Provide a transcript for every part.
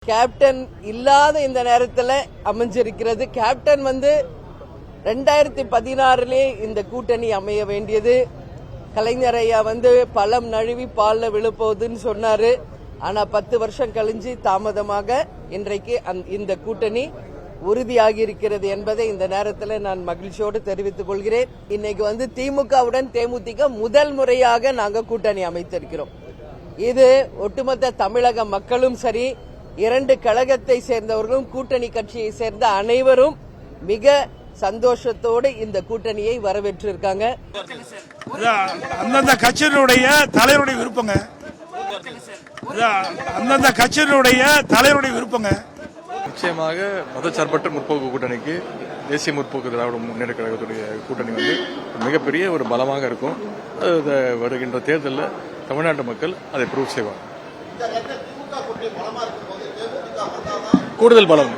Captain இல்லாத இந்த நேரத்தில் அமைஞ்சிருக்கிறது. கேப்டன் 2016 இந்த கூட்டணி அமைய வேண்டியது. கலைஞர் ஐயா பழம் நழுவி பால்ல விழுப்போகுதுன்னு சொன்னாரு. ஆனா 10 வருஷம் கழிஞ்சு தாமதமாக இன்றைக்கு இந்த கூட்டணி உறுதியாகி இருக்கிறது என்பதை இந்த நேரத்தில் நான் மகிழ்ச்சியோடு தெரிவித்துக் கொள்கிறேன். இன்னைக்கு திமுகவுடன் தேமுதிக முதல் முறையாக நாங்கள் கூட்டணி அமைத்திருக்கிறோம். இது ஒட்டுமொத்த தமிழக மக்களும் சரி, இரண்டு கழகத்தை சேர்ந்தவர்களும் கூட்டணி கட்சியை சேர்ந்த அனைவரும் மிக சந்தோஷத்தோடு இந்த கூட்டணியை வரவேற்றிருக்காங்க. அந்தந்த கட்சியினுடைய தலைவருடைய விருப்பங்க. அந்தந்த கட்சியினுடைய தலைவருடைய விருப்பங்க. நிச்சயமாக மதச்சார்பற்ற முற்போக்கு கூட்டணிக்கு தேசிய முற்போக்கு திராவிட முன்னேற்ற கழகத்துடைய கூட்டணி மிகப்பெரிய ஒரு பலமாக இருக்கும். அது வருகின்ற தேர்தலில் தமிழ்நாட்டு மக்கள் அதை ப்ரூவ் செய்வாங்க. கூடுதல் பலம்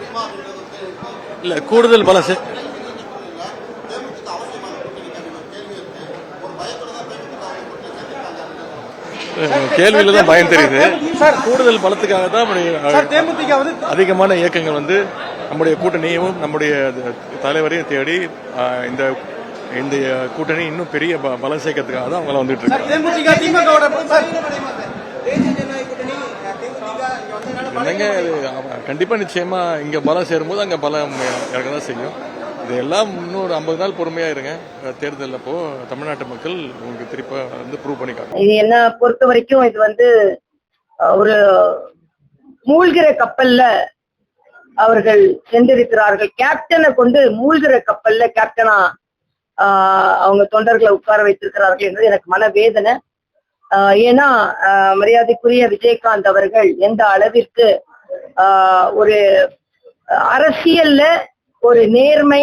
இல்ல, கூடுதல் பலம் கேள்வியில தான் பயம் தெரியுது. கூடுதல் பலத்துக்காக தான் அதிகமான இயக்கங்கள் நம்முடைய கூட்டணியும் நம்முடைய தலைவரையும் தேடி இந்த கூட்டணி இன்னும் பெரிய பலம் சேர்க்கறதுக்காக தான் அவங்க வந்துட்டு இருக்காங்க. கண்டிப்பா நிச்சயமா இங்க பலம் சேரும்போது அங்க பலம் இறக்கதான் செய்யும். இதெல்லாம் இன்னொரு 50 நாள் பொறுமையா இருங்க. தேர்தல் அப்போ தமிழ்நாட்டு மக்கள் உங்களுக்கு திருப்ப ப்ரூவ் பண்ணிக்காங்க. இது என்ன பொறுத்த வரைக்கும் இது ஒரு மூழ்கிற கப்பல்ல அவர்கள் சென்றிருக்கிறார்கள். கேப்டனை கொண்டு மூழ்கிற கப்பல்ல கேப்டனா அவங்க தொண்டர்களை உட்கார வைத்திருக்கிறார்கள் என்பது எனக்கு மனவேதனை. ஏன்னா மரியாதைக்குரிய விஜயகாந்த் அவர்கள் எந்த அளவிற்கு ஒரு அரசியல்ல ஒரு நேர்மை,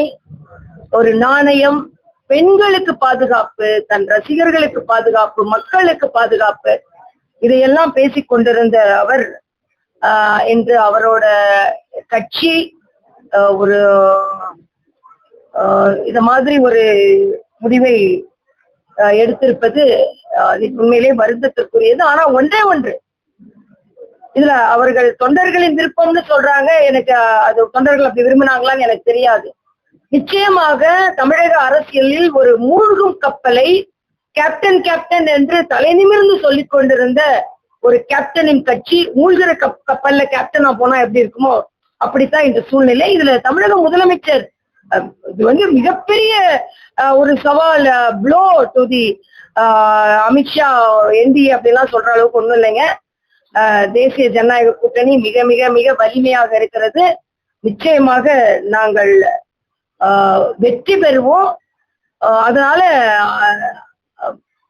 ஒரு நாணயம், பெண்களுக்கு பாதுகாப்பு, தன் ரசிகர்களுக்கு பாதுகாப்பு, மக்களுக்கு பாதுகாப்பு, இதையெல்லாம் பேசிக் கொண்டிருந்த அவர் இன்று அவரோட கட்சி ஒரு இத மாதிரி ஒரு முடிவை எடுத்திருப்பது உண்மையிலே வருத்தத்திற்குரியது. ஆனா ஒன்று இதுல அவர்கள் தொண்டர்களின் விருப்பம்னு சொல்றாங்க. எனக்கு அது தொண்டர்கள் அப்படி விரும்பினாங்களான்னு எனக்கு தெரியாது. நிச்சயமாக தமிழக அரசியலில் ஒரு மூழ்கும் கப்பலை கேப்டன் கேப்டன் என்று தலை நிமிர்ந்து சொல்லிக் கொண்டிருந்த ஒரு கேப்டனின் கட்சி மூழ்கிற கப்பல்ல கேப்டனா போனா எப்படி இருக்குமோ அப்படித்தான் இந்த சூழ்நிலை. இதுல தமிழக முதலமைச்சர் இது மிகப்பெரிய ஒரு சவால். ப்ளோ டு தி அமித்ஷா என்டி அப்படிலாம் சொல்ற அளவுக்கு ஒண்ணும் இல்லைங்க. தேசிய ஜனநாயக கூட்டணி மிக மிக மிக வலிமையாக இருக்கிறது. நிச்சயமாக நாங்கள் வெற்றி பெறுவோம். அதனால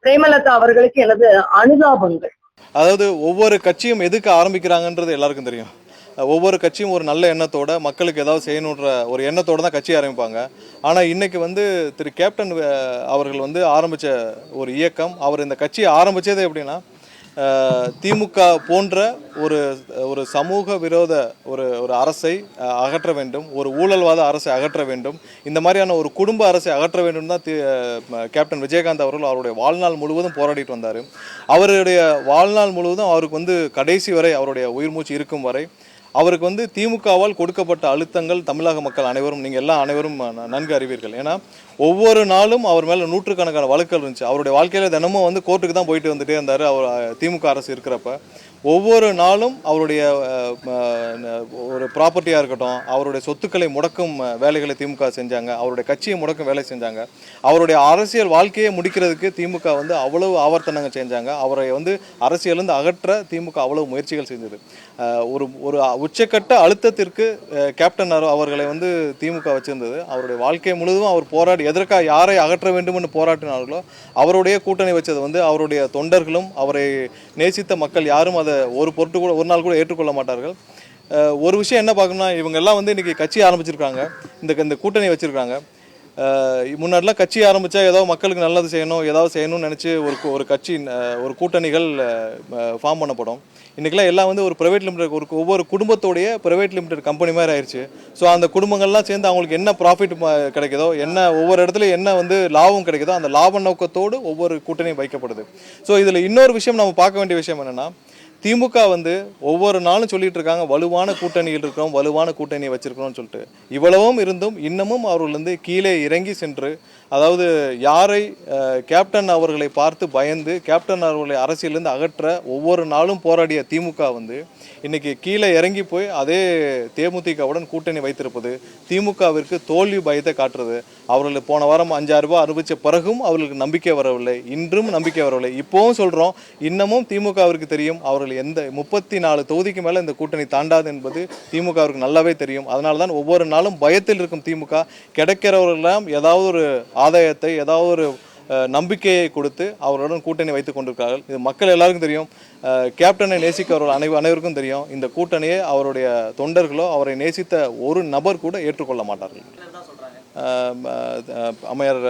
பிரேமலதா அவர்களுக்கு எனது அனுதாபங்கள். அதாவது ஒவ்வொரு கட்சியும் எதுக்கு ஆரம்பிக்கிறாங்கன்றது எல்லாருக்கும் தெரியும். ஒவ்வொரு கட்சியும் ஒரு நல்ல எண்ணத்தோட மக்களுக்கு ஏதாவது செய்யணுன்ற ஒரு எண்ணத்தோடு தான் கட்சி ஆரம்பிப்பாங்க. ஆனால் இன்னைக்கு திரு கேப்டன் அவர்கள் ஆரம்பித்த ஒரு இயக்கம், அவர் இந்த கட்சியை ஆரம்பித்ததே எப்படின்னா திமுக போன்ற ஒரு சமூக விரோத ஒரு அரசை அகற்ற வேண்டும், ஒரு ஊழல்வாத அரசை அகற்ற வேண்டும், இந்த மாதிரியான ஒரு குடும்ப அரசை அகற்ற வேண்டும் தான் கேப்டன் விஜயகாந்த் அவர்கள் அவருடைய வாழ்நாள் முழுவதும் போராடிட்டு வந்தார். அவருடைய வாழ்நாள் முழுவதும் அவருக்கு கடைசி வரை, அவருடைய உயிர் மூச்சு இருக்கும் வரை அவருக்கு திமுகவால் கொடுக்கப்பட்ட அழுத்தங்கள் தமிழக மக்கள் அனைவரும், நீங்கள் எல்லாம் அனைவரும் நன்கு அறிவீர்கள். ஏன்னா ஒவ்வொரு நாளும் அவர் மேலே நூற்றுக்கணக்கான வழக்குகள் இருந்துச்சு. அவருடைய வாழ்க்கையில் தினமும் கோர்ட்டுக்கு தான் போயிட்டு வந்துட்டே இருந்தார். அவர் திமுக அரசு இருக்கிறப்ப ஒவ்வொரு நாளும் அவருடைய ஒரு ப்ராப்பர்ட்டியாக இருக்கட்டும், அவருடைய சொத்துக்களை முடக்கும் வேலைகளை திமுக செஞ்சாங்க, அவருடைய கட்சியை முடக்கும் வேலை செஞ்சாங்க, அவருடைய அரசியல் வாழ்க்கையை முடிக்கிறதுக்கு திமுக அவ்வளவு ஆவர்த்தனங்கள் செஞ்சாங்க. அவரை அரசியலிருந்து அகற்ற திமுக அவ்வளவு முயற்சிகள் செஞ்சது. ஒரு உச்சக்கட்ட அழுத்தத்திற்கு கேப்டன் அவர்களை திமுக வச்சிருந்தது. அவருடைய வாழ்க்கை முழுவதும் அவர் போராடி எதற்காக யாரை அகற்ற வேண்டும் என்று போராட்டினார்களோ அவருடைய கூட்டணி வச்சது அவருடைய தொண்டர்களும் அவரை நேசித்த மக்கள் யாரும் அதை ஒரு நாள் கூட ஏற்றுக்கொள்ள மாட்டார்கள். ஒரு விஷயம் என்ன பார்க்கணும்னா, இவங்க எல்லாம் இன்னைக்கு கட்சி ஆரம்பிச்சிருக்காங்க, இந்த கூட்டணி வச்சிருக்காங்க. முன்னாடிலாம் கட்சி ஆரம்பித்தா ஏதோ மக்களுக்கு நல்லது செய்யணும், ஏதாவது செய்யணும்னு நினச்சி ஒரு கட்சி ஒரு கூட்டணிகள் ஃபார்ம் பண்ணப்படும். இன்றைக்கெல்லாம் எல்லாம் ஒரு ப்ரைவேட் லிமிடெட், ஒவ்வொரு குடும்பத்தோடைய ப்ரைவேட் லிமிடெட் கம்பெனி மாதிரி ஆயிடுச்சு. ஸோ அந்த குடும்பங்கள்லாம் சேர்ந்து அவங்களுக்கு என்ன ப்ராஃபிட் கிடைக்குதோ, என்ன ஒவ்வொரு இடத்துல என்ன லாபம் கிடைக்குதோ அந்த லாப நோக்கத்தோடு ஒவ்வொரு கூட்டணியும் வைக்கப்படுது. ஸோ இதில் இன்னொரு விஷயம் நம்ம பார்க்க வேண்டிய விஷயம் என்னென்னா, திமுக வந்து ஒவ்வொரு நாளும் சொல்லிட்டு இருக்காங்க வலுவான கூட்டணியில் இருக்கிறோம், வலுவான கூட்டணியை வச்சிருக்கிறோம்னு சொல்லிட்டு. இவ்வளவும் இருந்தும் இன்னமும் அவர்கள் வந்து கீழே இறங்கி சென்று, அதாவது யாரை கேப்டன் அவர்களை பார்த்து பயந்து கேப்டன் அவர்களை அரசியலிருந்து அகற்ற ஒவ்வொரு நாளும் போராடிய திமுக வந்து இன்னைக்கு கீழே இறங்கி போய் அதே தேமுதிகவுடன் கூட்டணி வைத்திருப்பது திமுகவிற்கு தோல்வி பயத்தை காட்டுறது. அவர்கள் போன வாரம் 5,000 ரூபாய் அனுபவிச்ச பிறகும் அவர்களுக்கு நம்பிக்கை வரவில்லை, இன்றும் நம்பிக்கை வரவில்லை. இப்போவும் சொல்றோம், இன்னமும் திமுகவிற்கு தெரியும் அவர்கள் எந்த 34 தொகுதிக்கு மேல இந்த கூட்டணி தாண்டாது என்பது திமுகவிற்கு நல்லாவே தெரியும். அதனால தான் ஒவ்வொரு நாளும் பயத்தில் இருக்கும் திமுக கிடைக்கிறவர்களெல்லாம் ஏதாவது ஒரு ஆதாயத்தை, ஏதாவது ஒரு நம்பிக்கையை கொடுத்து அவர்களுடன் கூட்டணி வைத்துக் கொண்டிருக்கிறார்கள். இது மக்கள் எல்லாருக்கும் தெரியும். கேப்டனை நேசிக்கிறவர்கள் அனைவருக்கும் தெரியும். இந்த கூட்டணியை அவருடைய தொண்டர்களோ அவரை நேசித்த ஒரு நபர் கூட ஏற்றுக்கொள்ள மாட்டார்கள். அம்மையார்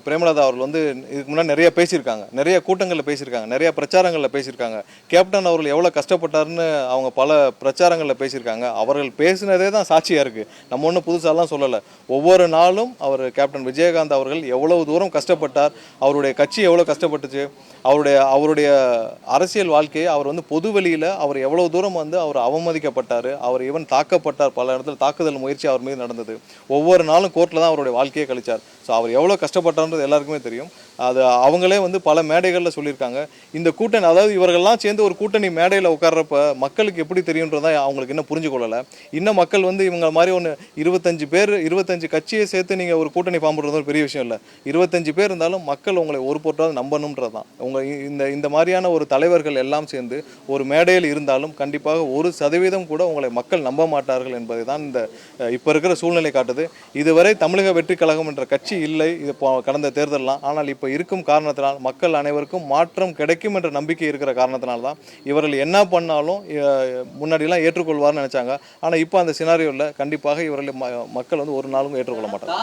பிரேமலதா அவர்கள் வந்து இதுக்கு முன்னாடி நிறைய பேசியிருக்காங்க, நிறைய கூட்டங்களில் பேசியிருக்காங்க, நிறைய பிரச்சாரங்களில் பேசியிருக்காங்க. கேப்டன் அவர்கள் எவ்வளோ கஷ்டப்பட்டாருன்னு அவங்க பல பிரச்சாரங்களில் பேசியிருக்காங்க. அவர்கள் பேசினதே தான் சாட்சியாக இருக்குது. நம்ம ஒன்றும் புதுசாலாம் சொல்லலை. ஒவ்வொரு நாளும் அவர் கேப்டன் விஜயகாந்த் அவர்கள் எவ்வளவு தூரம் கஷ்டப்பட்டார், அவருடைய கட்சி எவ்வளோ கஷ்டப்பட்டுச்சு, அவருடைய அரசியல் வாழ்க்கையை அவர் வந்து பொது வெளியில் அவர் எவ்வளோ தூரம் வந்து அவர் அவமதிக்கப்பட்டார், அவர் ஈவன் தாக்கப்பட்டார், பல இடத்துல தாக்குதல் முயற்சி அவர் மீது நடந்தது. ஒவ்வொரு நாளும் கோர்ட்டில் தான் அவருடைய வாழ்க்கையை கழிச்சார். ஸோ அவர் எவ்வளோ கஷ்டப்பட்டார்ன்றது எல்லாருக்குமே தெரியும். அது அவங்களே வந்து பல மேடைகளில் சொல்லியிருக்காங்க. இந்த கூட்டணி, அதாவது இவர்கள்லாம் சேர்ந்து ஒரு கூட்டணி மேடையில் உட்கார்றப்ப மக்களுக்கு எப்படி தெரியுன்றதான் அவங்களுக்கு இன்னும் புரிஞ்சு கொள்ளலை. இன்னும் மக்கள் வந்து இவங்க மாதிரி ஒன்று 25 கட்சியை சேர்த்து நீங்கள் ஒரு கூட்டணி ஃபார்ம் பண்ணுறது ஒரு பெரிய விஷயம் இல்லை. 25 பேர் இருந்தாலும் மக்கள் உங்களை ஒரு போட்டாவது நம்பணுன்றது தான். இந்த மாதிரியான ஒரு தலைவர்கள் எல்லாம் சேர்ந்து ஒரு மேடையில் இருந்தாலும் கண்டிப்பாக 1% கூட உங்களை மக்கள் நம்ப மாட்டார்கள் என்பதை தான் இந்த இப்போ இருக்கிற சூழ்நிலை காட்டுது. இதுவரை தமிழக வெற்றி கழகம் என்ற கட்சி இல்லை இது கடந்த தேர்தலாம். ஆனால் இப்போ இருக்கும் காரணத்தினால் மக்கள் அனைவருக்கும் மாற்றம் கிடைக்கும் என்ற நம்பிக்கை இருக்கிற காரணத்தினால்தான் இவர்கள் என்ன பண்ணாலும் முன்னாடிலாம் ஏற்றுக்கொள்வார்னு நினைச்சாங்க. ஆனால் இப்போ அந்த சினாரியோ இல்லை. கண்டிப்பாக இவர்களை மக்கள் வந்து ஒரு நாளும் ஏற்றுக்கொள்ள மாட்டாங்க.